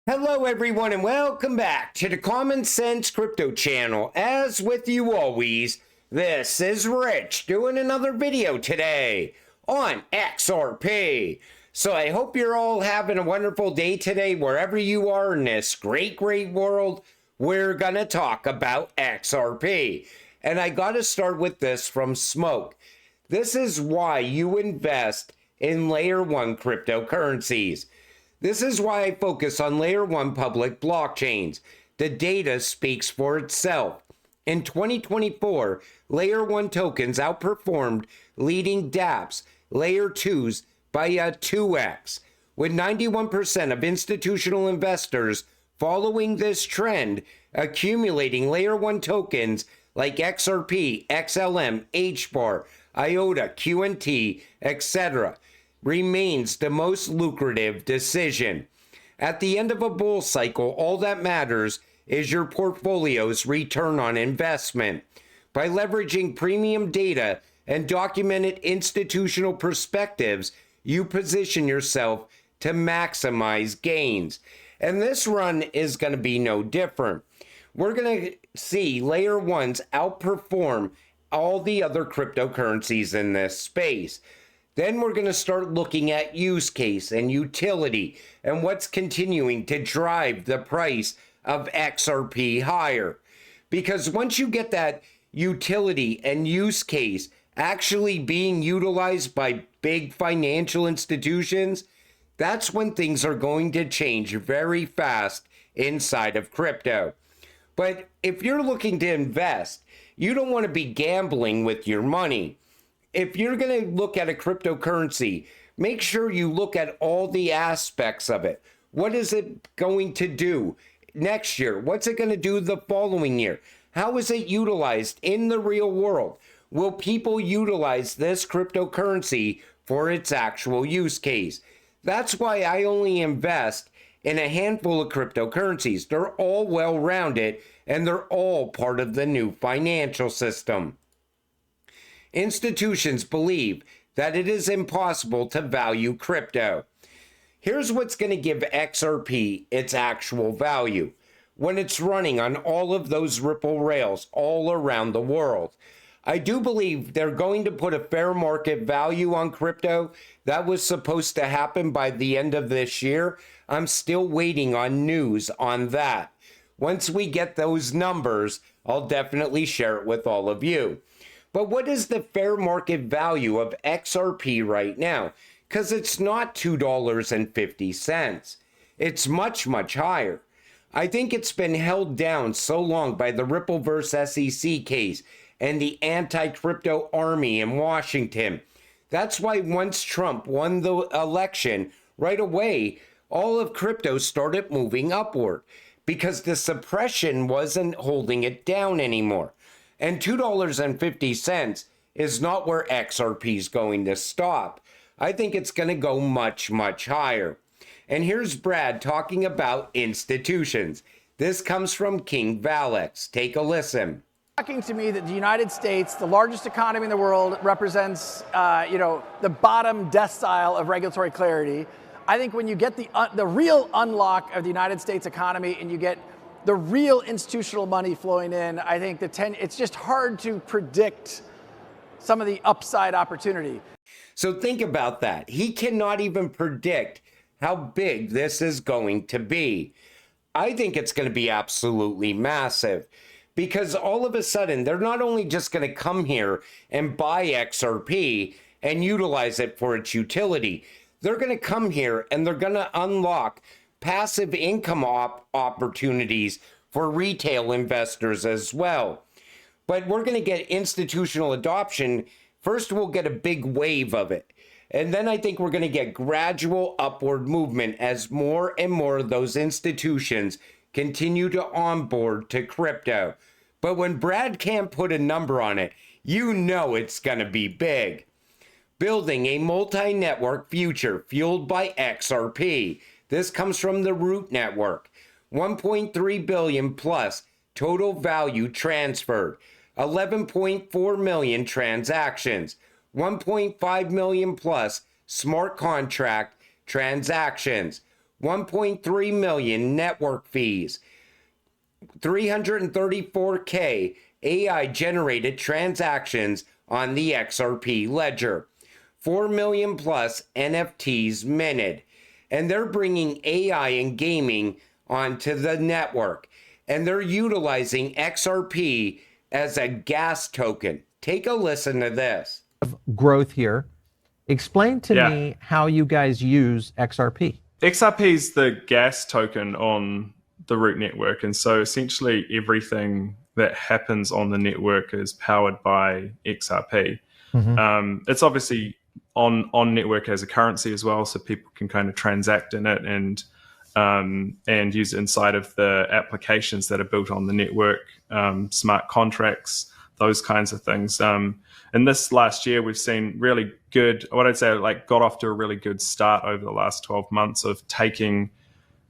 Hello everyone and welcome back to the Common Sense Crypto channel. As with you always, this is Rich doing another video today on XRP. So I hope you're all having a wonderful day today wherever you are in this great world. We're gonna talk about XRP. And I gotta start with this from Smoke. This is why you invest in layer 1 cryptocurrencies. This is why I focus on layer 1 public blockchains. The data speaks for itself. In 2024, layer 1 tokens outperformed leading dApps, layer 2s, by a 2x, with 91% of institutional investors following this trend, accumulating layer 1 tokens like XRP, XLM, HBAR, IOTA, QNT, etc. remains the most lucrative decision. At the end of a bull cycle, all that matters is your portfolio's return on investment. By leveraging premium data and documented institutional perspectives, you position yourself to maximize gains. And this run is going to be no different. We're going to see layer 1s outperform all the other cryptocurrencies in this space. Then we're going to start looking at use case and utility and what's continuing to drive the price of XRP higher. Because once you get that utility and use case actually being utilized by big financial institutions, that's when things are going to change very fast inside of crypto. But if you're looking to invest, you don't want to be gambling with your money. If you're going to look at a cryptocurrency, make sure you look at all the aspects of it. What is it going to do next year? What's it going to do the following year? How is it utilized in the real world? Will people utilize this cryptocurrency for its actual use case? That's why I only invest in a handful of cryptocurrencies. They're all well-rounded and they're all part of the new financial system. Institutions believe that it is impossible to value crypto. Here's what's going to give XRP its actual value when it's running on all of those Ripple rails all around the world. I do believe they're going to put a fair market value on crypto. That was supposed to happen by the end of this year. I'm still waiting on news on that. Once we get those numbers, I'll definitely share it with all of you. But what is the fair market value of XRP right now? Because it's not $2.50. It's much higher. I think it's been held down so long by the Ripple vs. SEC case and the anti-crypto army in Washington. That's why once Trump won the election, right away, all of crypto started moving upward because the suppression wasn't holding it down anymore. And $2.50 is not where XRP is going to stop. I think it's going to go much higher. And here's Brad talking about institutions. This comes from King Valex. Take a listen. Shocking to me that the United States, the largest economy in the world, represents the bottom decile of regulatory clarity. I think when you get the real unlock of the United States economy and you get the real institutional money flowing in, I think it's just hard to predict some of the upside opportunity. So think about that. He cannot even predict how big this is going to be. I think it's going to be absolutely massive because all of a sudden, they're not only just going to come here and buy XRP and utilize it for its utility, they're going to come here and they're going to unlock passive income opportunities for retail investors as well. But we're going to get institutional adoption. First, we'll get a big wave of it. And then I think we're going to get gradual upward movement as more and more of those institutions continue to onboard to crypto. But when Brad can't put a number on it, you know it's going to be big. Building a multi-network future fueled by XRP. This comes from the Root Network. 1.3 billion plus total value transferred. 11.4 million transactions. 1.5 million plus smart contract transactions. 1.3 million network fees, 334K AI generated transactions on the XRP ledger, 4 million plus NFTs minted. And they're bringing AI and gaming onto the network. And they're utilizing XRP as a gas token. Take a listen to this. Growth here. Explain to Yeah. me how you guys use XRP. XRP is the gas token on the root network. And so essentially everything that happens on the network is powered by XRP. It's obviously on network as a currency as well, so people can kind of transact in it and use it inside of the applications that are built on the network, smart contracts, those kinds of things. And this last year, we've seen really good, what I'd say, like got off to a really good start over the last 12 months of taking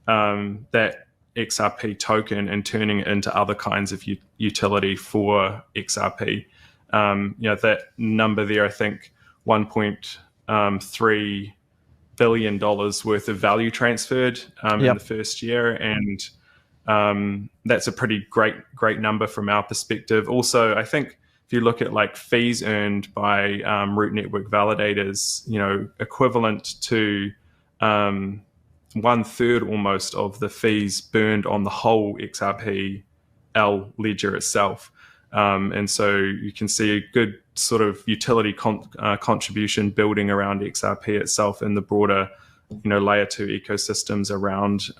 that XRP token and turning it into other kinds of utility for XRP. That number there, I think $1.3 billion worth of value transferred in the first year. And that's a pretty great number from our perspective. Also, I think if you look at like fees earned by root network validators, equivalent to 1/3 almost of the fees burned on the whole XRP L ledger itself. And so you can see a good sort of utility contribution building around XRP itself in the broader, layer 2 ecosystems around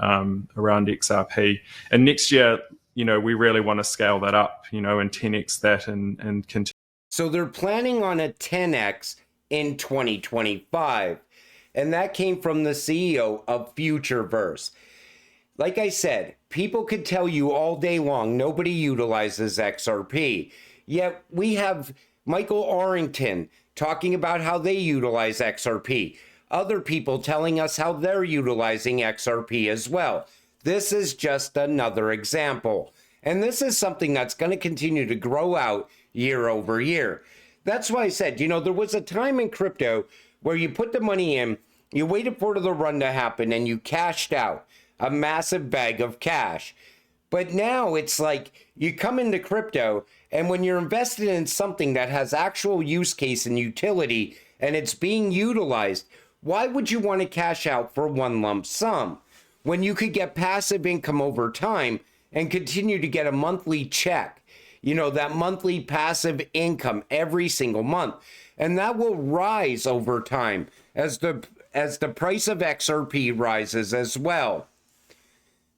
XRP. And next year, we really want to scale that up, and 10x that and continue. So they're planning on a 10x in 2025. And that came from the CEO of Futureverse. Like I said, people could tell you all day long nobody utilizes XRP. Yet we have Michael Arrington talking about how they utilize XRP. Other people telling us how they're utilizing XRP as well. This is just another example. And this is something that's going to continue to grow out year over year. That's why I said, there was a time in crypto where you put the money in, you waited for the run to happen, and you cashed out a massive bag of cash. But now it's like you come into crypto, and when you're invested in something that has actual use case and utility, and it's being utilized, why would you want to cash out for one lump sum when you could get passive income over time and continue to get a monthly check? That monthly passive income every single month. And that will rise over time as the price of XRP rises as well.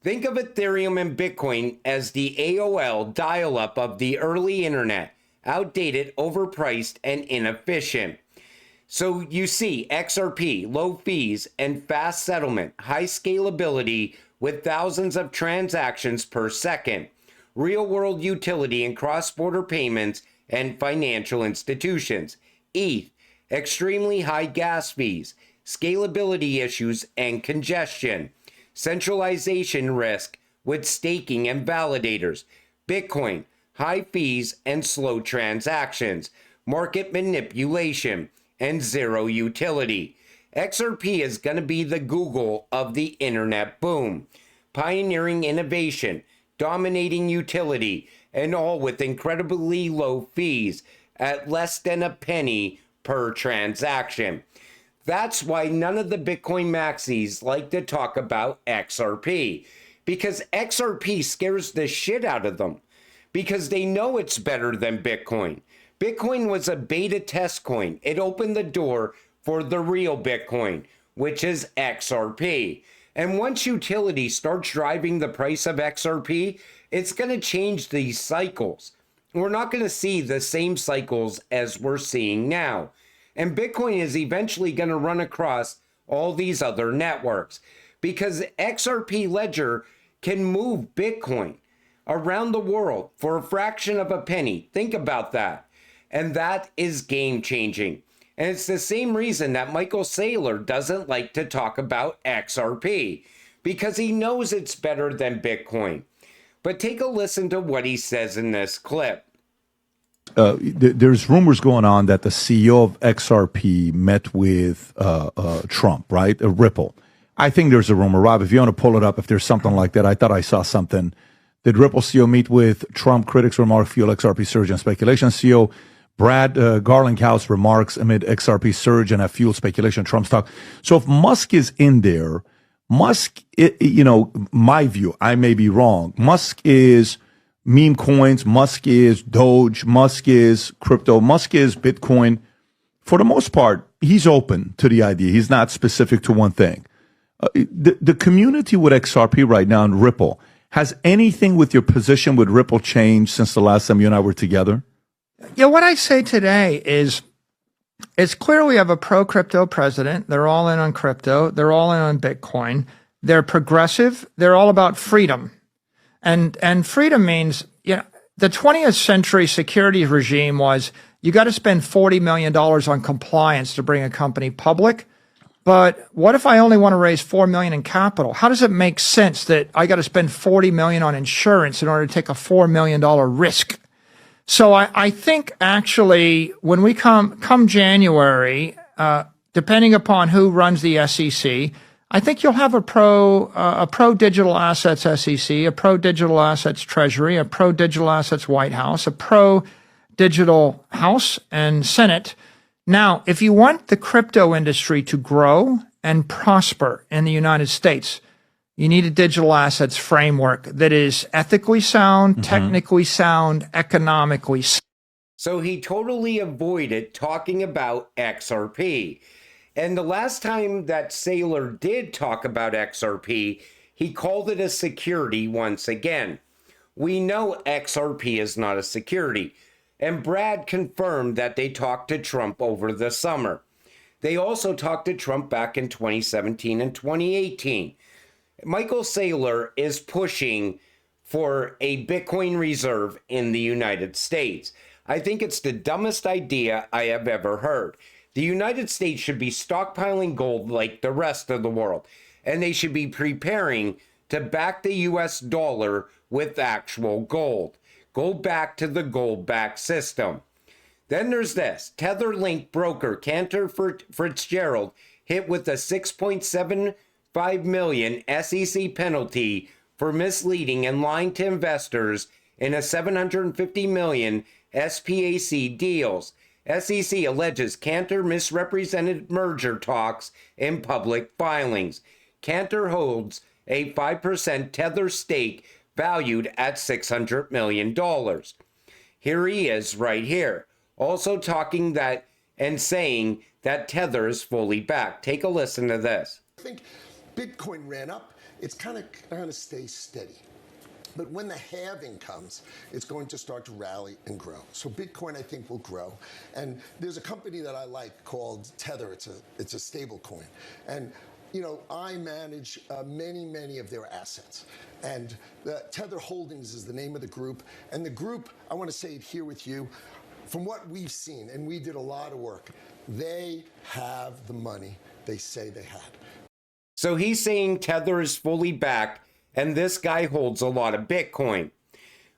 Think of Ethereum and Bitcoin as the AOL dial-up of the early internet, outdated, overpriced, and inefficient. So you see XRP, low fees and fast settlement, high scalability with thousands of transactions per second, real-world utility in cross-border payments and financial institutions. ETH, extremely high gas fees, scalability issues and congestion, centralization risk with staking and validators. Bitcoin, high fees and slow transactions, market manipulation, and zero utility. XRP is going to be the Google of the internet boom, pioneering innovation, dominating utility, and all with incredibly low fees at less than a penny per transaction. That's why none of the Bitcoin maxis like to talk about XRP, because XRP scares the shit out of them because they know it's better than Bitcoin. Bitcoin was a beta test coin. It opened the door for the real Bitcoin, which is XRP. And once utility starts driving the price of XRP, it's going to change these cycles. We're not going to see the same cycles as we're seeing now. And Bitcoin is eventually going to run across all these other networks because XRP Ledger can move Bitcoin around the world for a fraction of a penny. Think about that. And that is game changing. And it's the same reason that Michael Saylor doesn't like to talk about XRP, because he knows it's better than Bitcoin. But take a listen to what he says in this clip. There's rumors going on that the CEO of XRP met with Trump, right? Ripple. I think there's a rumor, Rob, if you want to pull it up, if there's something like that. I thought I saw something. Did Ripple CEO meet with Trump critics? Remark fuel XRP surge and speculation. CEO Brad Garlinghouse remarks amid XRP surge and have fueled speculation. Trump's talk. So if Musk is in there, Musk, my view, I may be wrong. Musk is meme coins. Musk is Doge. Musk is crypto. Musk is Bitcoin. For the most part, he's open to the idea. He's not specific to one thing. The community with XRP right now and Ripple, has anything with your position with Ripple changed since the last time you and I were together? Yeah, what I say today is it's clear we have a pro-crypto president. They're all in on crypto. They're all in on Bitcoin. They're progressive. They're all about freedom. And freedom means, the 20th century securities regime was you got to spend $40 million on compliance to bring a company public. But what if I only want to raise $4 million in capital? How does it make sense that I got to spend $40 million on insurance in order to take a $4 million risk? So I think actually when we come January, depending upon who runs the SEC, I think you'll have a pro digital assets SEC, a pro digital assets Treasury, a pro digital assets White House, a pro digital House and Senate. Now, if you want the crypto industry to grow and prosper in the United States, you need a digital assets framework that is ethically sound, technically sound, economically sound. So he totally avoided talking about XRP. And the last time that Saylor did talk about XRP, he called it a security once again. We know XRP is not a security. And Brad confirmed that they talked to Trump over the summer. They also talked to Trump back in 2017 and 2018. Michael Saylor is pushing for a Bitcoin reserve in the United States. I think it's the dumbest idea I have ever heard. The United States should be stockpiling gold like the rest of the world, and they should be preparing to back the US dollar with actual gold. Go back to the gold-backed system. Then there's this. Tether Link broker Cantor Fitzgerald hit with a $6.75 million SEC penalty for misleading and lying to investors in a $750 million SPAC deals. SEC alleges Cantor misrepresented merger talks in public filings. Cantor holds a 5% Tether stake valued at $600 million. Here he is right here, also talking that and saying that Tether is fully back. Take a listen to this. I think Bitcoin ran up. It's kind of going to stay steady. But when the halving comes, it's going to start to rally and grow. So Bitcoin, I think, will grow. And there's a company that I like called Tether. It's a stable coin. And I manage many of their assets. And Tether Holdings is the name of the group. And the group, I want to say it here with you, from what we've seen, and we did a lot of work, they have the money they say they had. So he's saying Tether is fully back, and this guy holds a lot of Bitcoin.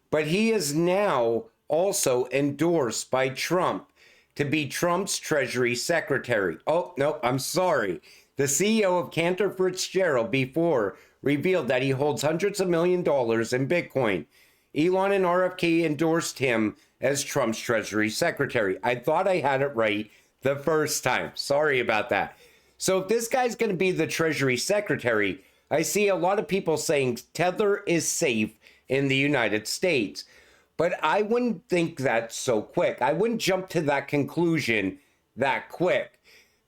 But he is now also endorsed by Trump to be Trump's Treasury Secretary. Oh, no, I'm sorry. The CEO of Cantor Fitzgerald before revealed that he holds hundreds of millions in Bitcoin. Elon and RFK endorsed him as Trump's Treasury Secretary. I thought I had it right the first time. Sorry about that. So if this guy's going to be the Treasury Secretary, I see a lot of people saying Tether is safe in the United States. But I wouldn't think that so quick. I wouldn't jump to that conclusion that quick.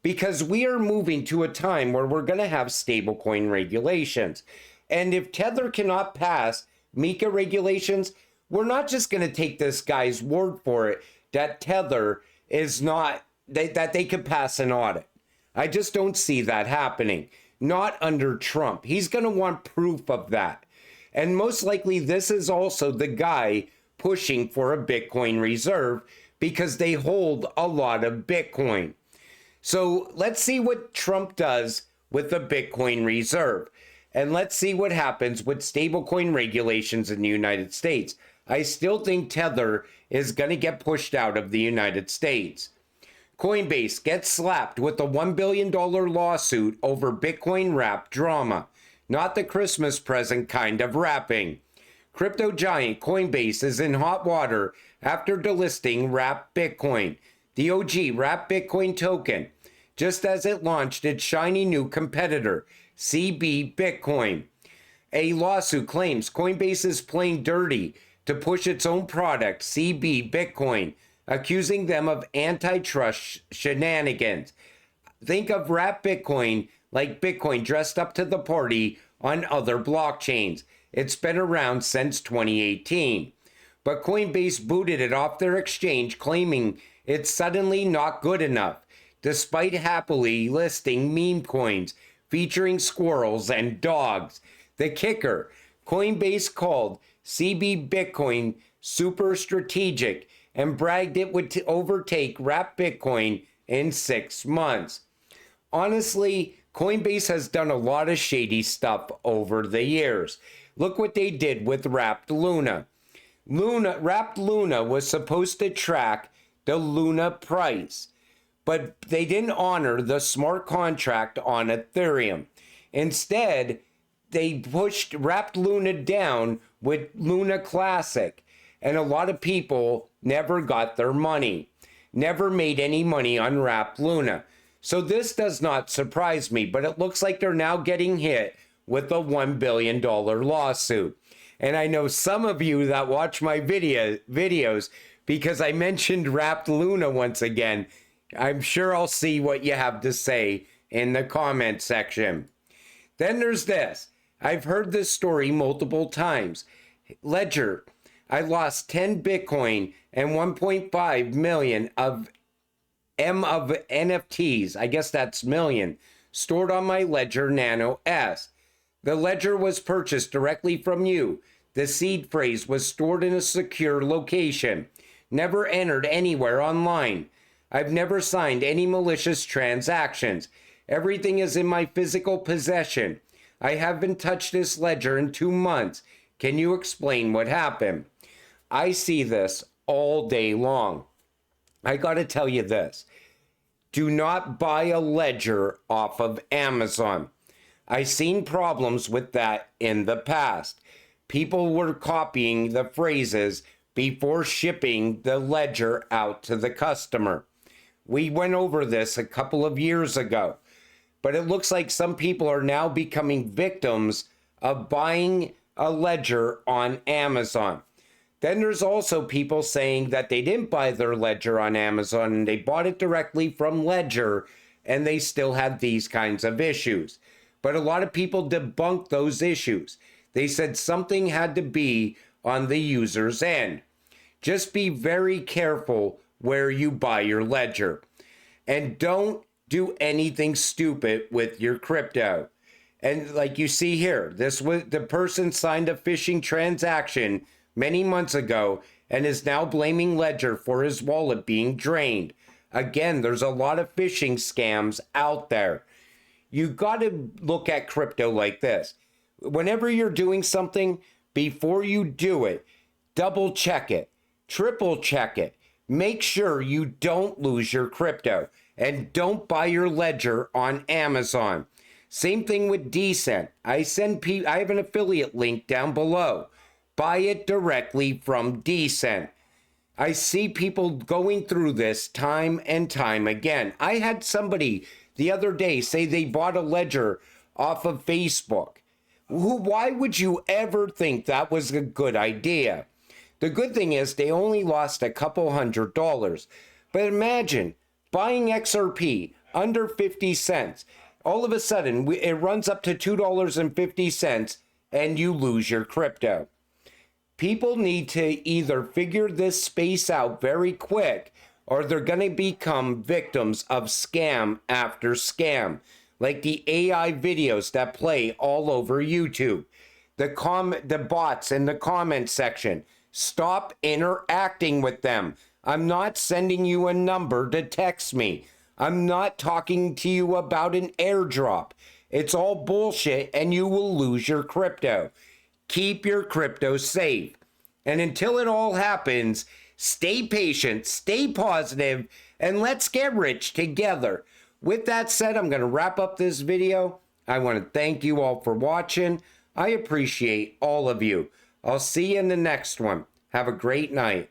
Because we are moving to a time where we're going to have stablecoin regulations. And if Tether cannot pass MiCA regulations, we're not just going to take this guy's word for it that Tether is not, that they could pass an audit. I just don't see that happening. Not under Trump. He's going to want proof of that. And most likely this is also the guy pushing for a Bitcoin reserve because they hold a lot of Bitcoin. So let's see what Trump does with the Bitcoin reserve. And let's see what happens with stablecoin regulations in the United States. I still think Tether is going to get pushed out of the United States. Coinbase gets slapped with a $1 billion lawsuit over Bitcoin wrap drama. Not the Christmas present kind of wrapping. Crypto giant Coinbase is in hot water after delisting Wrapped Bitcoin, the OG Wrapped Bitcoin token, just as it launched its shiny new competitor, CB Bitcoin. A lawsuit claims Coinbase is playing dirty to push its own product, CB Bitcoin, accusing them of antitrust shenanigans. Think of Wrapped Bitcoin like Bitcoin dressed up to the party on other blockchains. It's been around since 2018. But Coinbase booted it off their exchange, claiming it's suddenly not good enough, despite happily listing meme coins featuring squirrels and dogs. The kicker, Coinbase called CB Bitcoin super strategic and bragged it would overtake Wrapped Bitcoin in 6 months. Honestly, Coinbase has done a lot of shady stuff over the years. Look what they did with Wrapped Luna. Wrapped Luna was supposed to track the Luna price, but they didn't honor the smart contract on Ethereum. Instead, they pushed Wrapped Luna down with Luna Classic, and a lot of people never got their money, never made any money on Wrapped Luna. So this does not surprise me, but it looks like they're now getting hit with a $1 billion lawsuit. And I know some of you that watch my videos, because I mentioned Wrapped Luna once again, I'm sure I'll see what you have to say in the comment section. Then there's this. I've heard this story multiple times. Ledger, I lost 10 Bitcoin and 1.5 million of NFTs, I guess that's million, stored on my Ledger Nano S. The ledger was purchased directly from you. The seed phrase was stored in a secure location, never entered anywhere online. I've never signed any malicious transactions. Everything is in my physical possession. I haven't touched this ledger in 2 months. Can you explain what happened? I see this all day long. I got to tell you this. Do not buy a ledger off of Amazon. I've seen problems with that in the past. People were copying the phrases before shipping the ledger out to the customer. We went over this a couple of years ago, but it looks like some people are now becoming victims of buying a ledger on Amazon. Then there's also people saying that they didn't buy their ledger on Amazon and they bought it directly from Ledger and they still had these kinds of issues. But a lot of people debunked those issues. They said something had to be on the user's end. Just be very careful where you buy your ledger. And don't do anything stupid with your crypto. And like you see here, this was the person signed a phishing transaction many months ago and is now blaming Ledger for his wallet being drained. Again, there's a lot of phishing scams out there. You got to look at crypto like this. Whenever you're doing something, before you do it, double check it, triple check it. Make sure you don't lose your crypto and don't buy your ledger on Amazon. Same thing with Decent. I have an affiliate link down below. Buy it directly from Decent. I see people going through this time and time again. I had somebody the other day say they bought a ledger off of Facebook. Why would you ever think that was a good idea? The good thing is they only lost a couple $100. But imagine buying XRP under 50 cents. All of a sudden, it runs up to $2.50 and you lose your crypto. People need to either figure this space out very quick or they're going to become victims of scam after scam, like the AI videos that play all over YouTube. The bots in the comment section. Stop interacting with them. I'm not sending you a number to text me. I'm not talking to you about an airdrop. It's all bullshit and you will lose your crypto. Keep your crypto safe. And until it all happens, Stay patient, stay positive, and let's get rich together. With that said, I'm going to wrap up this video. I want to thank you all for watching. I appreciate all of you. I'll see you in the next one. Have a great night.